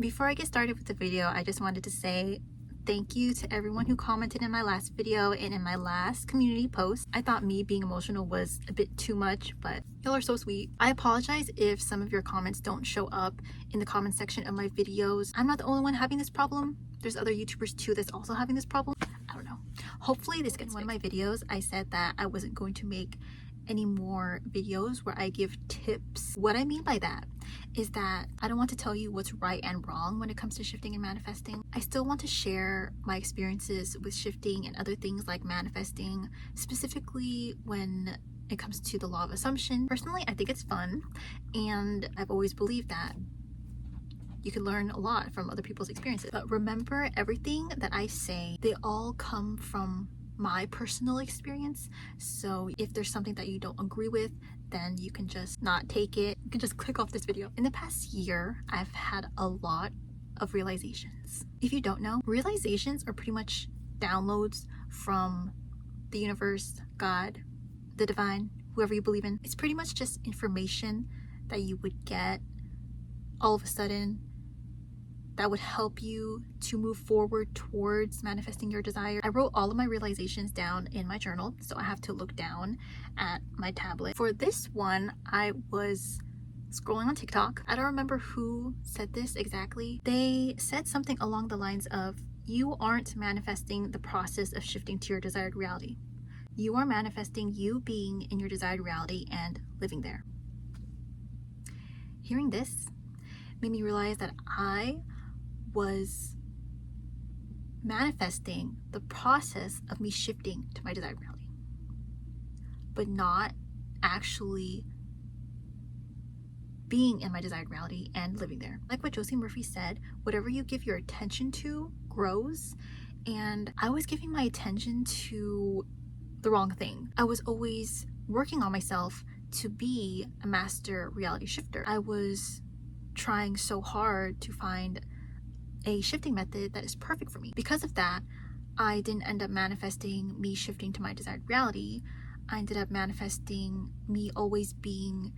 Before I get started with the video, I just wanted to say thank you to everyone who commented in my last video and in my last community post. I thought me being emotional was a bit too much, but y'all are so sweet. I apologize if some of your comments don't show up in the comment section of my videos. I'm not the only one having this problem. There's other YouTubers too that's also having this problem. I don't know. Hopefully this gets fixed. In one of my videos, I said that I wasn't going to make any more videos where I give tips. What I mean by that is that I don't want to tell you what's right and wrong when it comes to shifting and manifesting. I still want to share my experiences with shifting and other things like manifesting, specifically when it comes to the law of assumption. Personally, I think it's fun, and I've always believed that you can learn a lot from other people's experiences. But remember, everything that I say, they all come from my personal experience. So if there's something that you don't agree with, then you can just not take it. You can just click off this video. In the past year, I've had a lot of realizations. If you don't know, realizations are pretty much downloads from the universe, God, the divine, whoever you believe in. It's pretty much just information that you would get all of a sudden that would help you to move forward towards manifesting your desire. I wrote all of my realizations down in my journal, so I have to look down at my tablet. For this one, I was scrolling on TikTok. I don't remember who said this exactly. They said something along the lines of, you aren't manifesting the process of shifting to your desired reality. You are manifesting you being in your desired reality and living there. Hearing this made me realize that I was manifesting the process of me shifting to my desired reality, but not actually being in my desired reality and living there. Like what Josie Murphy said, whatever you give your attention to grows, and I was giving my attention to the wrong thing. I was always working on myself to be a master reality shifter. I was trying so hard to find a shifting method that is perfect for me. Because of that, I didn't end up manifesting me shifting to my desired reality. I ended up manifesting me always being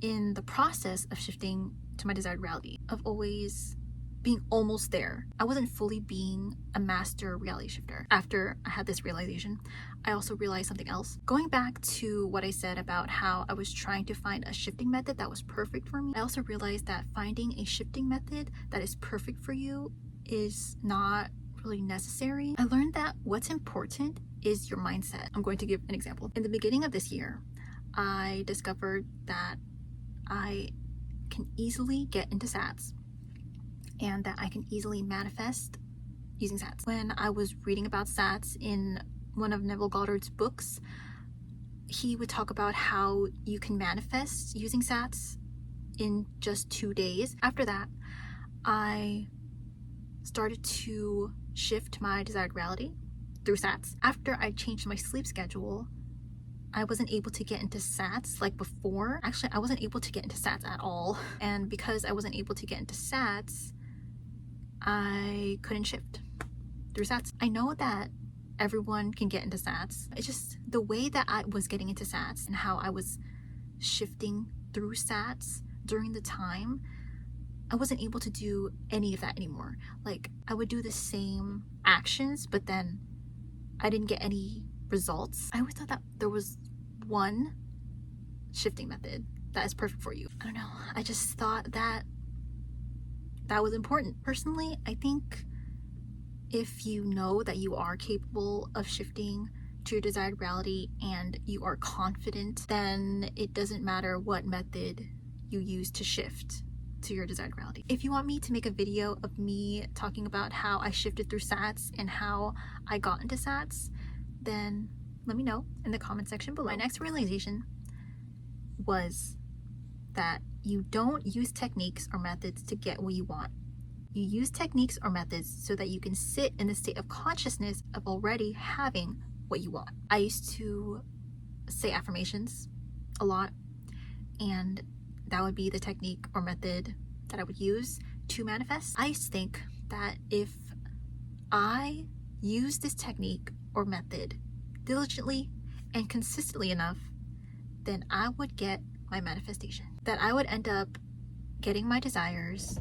in the process of shifting to my desired reality, of always being almost there. I wasn't fully being a master reality shifter. After I had this realization, I also realized something else. Going back to what I said about how I was trying to find a shifting method that was perfect for me, I also realized that finding a shifting method that is perfect for you is not really necessary. I learned that what's important is your mindset. I'm going to give an example. In the beginning of this year, I discovered that I can easily get into SATs and that I can easily manifest using SATs. When I was reading about SATs in one of Neville Goddard's books, he would talk about how you can manifest using SATs in just 2 days. After that, I started to shift my desired reality through SATs. After I changed my sleep schedule, I wasn't able to get into SATs like before. Actually, I wasn't able to get into SATs at all. And because I wasn't able to get into SATs, I couldn't shift through SATs. I know that everyone can get into SATs. It's just the way that I was getting into SATs and how I was shifting through SATs during the time, I wasn't able to do any of that anymore. Like, I would do the same actions, but then I didn't get any results. I always thought that there was one shifting method that is perfect for you. I don't know. I just thought that that was important. Personally, I think if you know that you are capable of shifting to your desired reality and you are confident, then it doesn't matter what method you use to shift to your desired reality. If you want me to make a video of me talking about how I shifted through SATs and how I got into SATs, then let me know in the comment section below. My next realization was that you don't use techniques or methods to get what you want. You use techniques or methods so that you can sit in the state of consciousness of already having what you want. I used to say affirmations a lot, and that would be the technique or method that I would use to manifest. I used to think that if I use this technique or method diligently and consistently enough, then I would get my manifestation. That I would end up getting my desires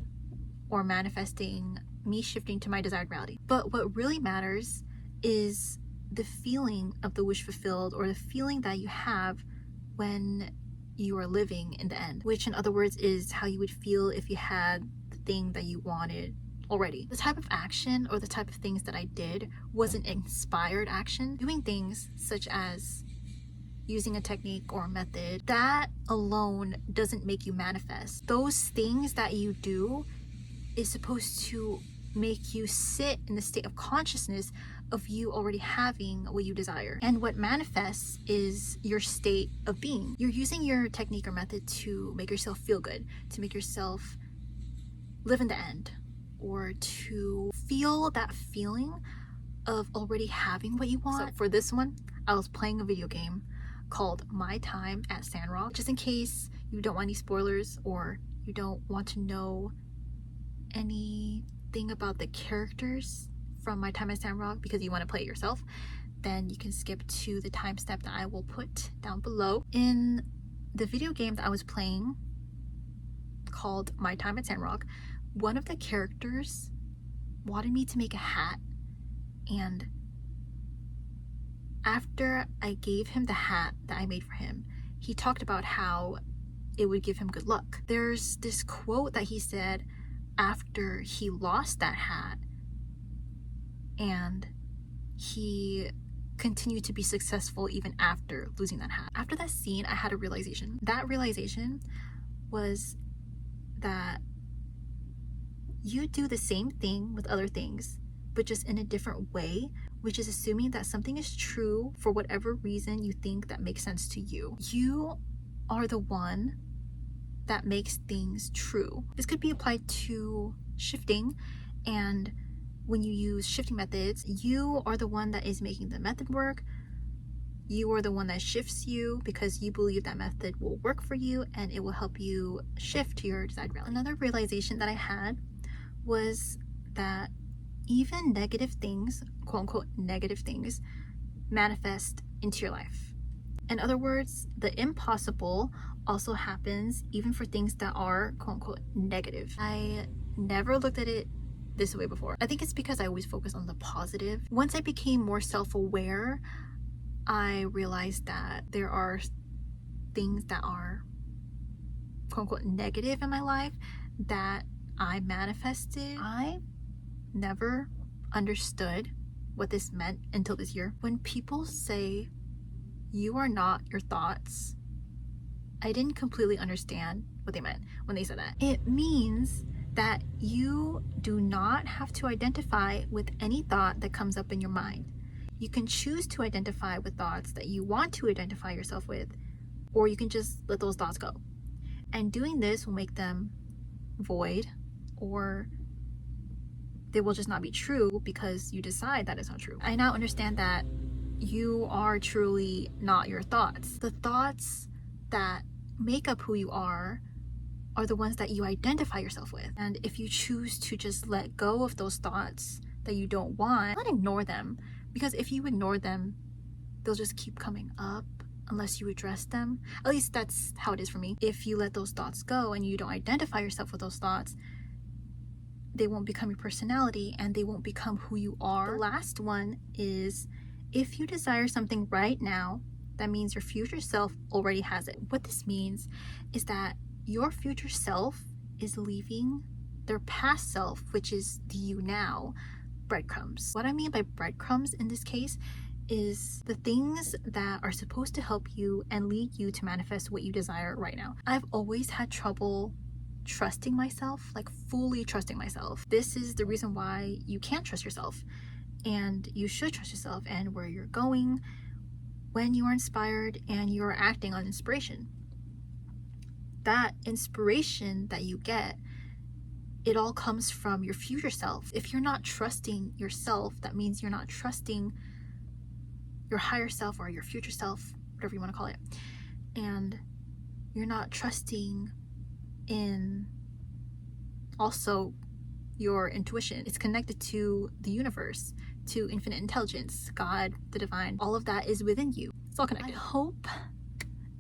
or manifesting me shifting to my desired reality. But what really matters is the feeling of the wish fulfilled, or the feeling that you have when you are living in the end, which in other words is how you would feel if you had the thing that you wanted already. The type of action or the type of things that I did was an inspired action. Doing things such as using a technique or a method, that alone doesn't make you manifest. Those things that you do is supposed to make you sit in the state of consciousness of you already having what you desire. And what manifests is your state of being. You're using your technique or method to make yourself feel good, to make yourself live in the end, or to feel that feeling of already having what you want. So for this one, I was playing a video game called My Time at Sandrock. Just in case you don't want any spoilers or you don't want to know anything about the characters from My Time at Sandrock because you want to play it yourself, then you can skip to the timestamp that I will put down below. In the video game that I was playing called My Time at Sandrock, one of the characters wanted me to make a hat, and after I gave him the hat that I made for him, he talked about how it would give him good luck. There's this quote that he said after he lost that hat, and he continued to be successful even after losing that hat. After that scene, I had a realization. That realization was that you do the same thing with other things, but just in a different way, which is assuming that something is true for whatever reason you think that makes sense to you. You are the one that makes things true. This could be applied to shifting, and when you use shifting methods, you are the one that is making the method work. You are the one that shifts you because you believe that method will work for you and it will help you shift to your desired reality. Another realization that I had was that even negative things, quote unquote negative things, manifest into your life. In other words, the impossible also happens even for things that are quote unquote negative. I never looked at it this way before. I think it's because I always focus on the positive. Once I became more self-aware, I realized that there are things that are quote unquote negative in my life that I manifested. I never understood what this meant until this year. When people say you are not your thoughts, I didn't completely understand what they meant when they said that. It means that you do not have to identify with any thought that comes up in your mind. You can choose to identify with thoughts that you want to identify yourself with, or you can just let those thoughts go. And doing this will make them void, or they will just not be true because you decide that it's not true. I now understand that you are truly not your thoughts. The thoughts that make up who you are the ones that you identify yourself with. And if you choose to just let go of those thoughts that you don't want, not ignore them, because if you ignore them, they'll just keep coming up unless you address them. At least that's how it is for me. If you let those thoughts go and you don't identify yourself with those thoughts, they won't become your personality and they won't become who you are. The last one is, if you desire something right now, that means your future self already has it. What this means is that your future self is leaving their past self, which is the you now, breadcrumbs. What I mean by breadcrumbs in this case is the things that are supposed to help you and lead you to manifest what you desire right now. I've always had trouble trusting myself, like fully trusting myself. This is the reason why you can't trust yourself, and you should trust yourself and where you're going when you are inspired and you are acting on inspiration. That inspiration that you get, it all comes from your future self. If you're not trusting yourself, that means you're not trusting your higher self or your future self, whatever you want to call it. And you're not trusting in also your intuition. It's connected to the universe, to infinite intelligence, God, the divine. All of that is within you. It's all connected. I hope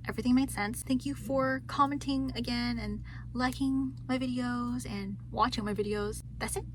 everything made sense. Thank you for commenting again and liking my videos and watching my videos. That's it.